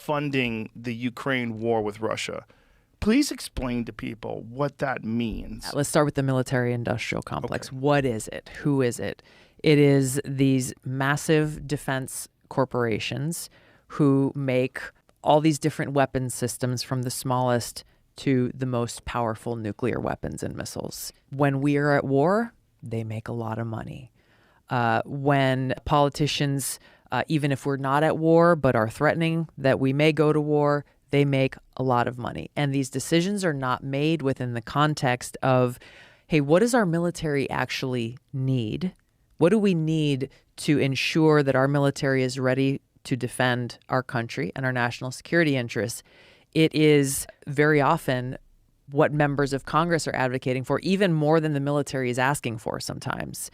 funding the Ukraine war with Russia. Please explain to people what that means. Let's start with the military-industrial complex. Okay. What is it? Who is it? It is these massive defense corporations who make all these different weapon systems, from the smallest to the most powerful nuclear weapons and missiles. When we are at war, they make a lot of money. When politicians, even if we're not at war but are threatening that we may go to war, they make a lot of money. And these decisions are not made within the context of, hey, what does our military actually need? What do we need to ensure that our military is ready to defend our country and our national security interests? It is very often what members of Congress are advocating for, even more than the military is asking for sometimes,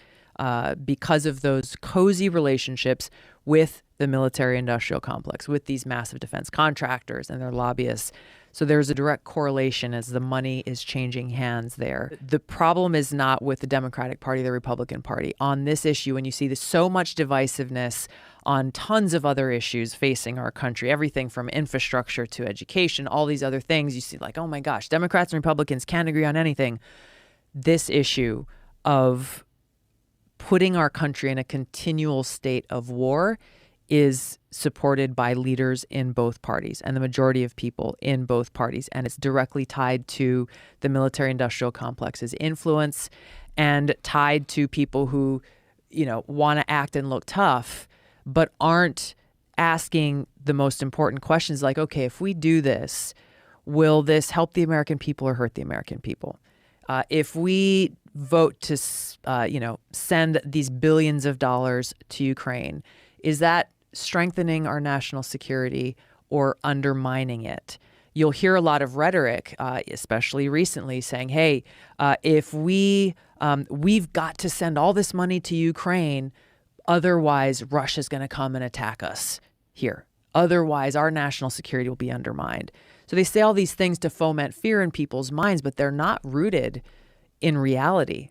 because of those cozy relationships with the military-industrial complex, with these massive defense contractors and their lobbyists. So there's a direct correlation as the money is changing hands there. The problem is not with the Democratic Party, the Republican Party. On this issue, when you see this, so much divisiveness on tons of other issues facing our country, everything from infrastructure to education, all these other things, you see like, oh my gosh, Democrats and Republicans can't agree on anything. This issue of putting our country in a continual state of war is supported by leaders in both parties and the majority of people in both parties. And it's directly tied to the military-industrial complex's influence and tied to people who, want to act and look tough, but aren't asking the most important questions like, okay, if we do this, will this help the American people or hurt the American people? If we vote to, send these billions of dollars to Ukraine, is that strengthening our national security or undermining it? You'll hear a lot of rhetoric, especially recently, saying, hey, if we've got to send all this money to Ukraine, otherwise Russia's going to come and attack us here. Otherwise, our national security will be undermined. So they say all these things to foment fear in people's minds, but they're not rooted in reality.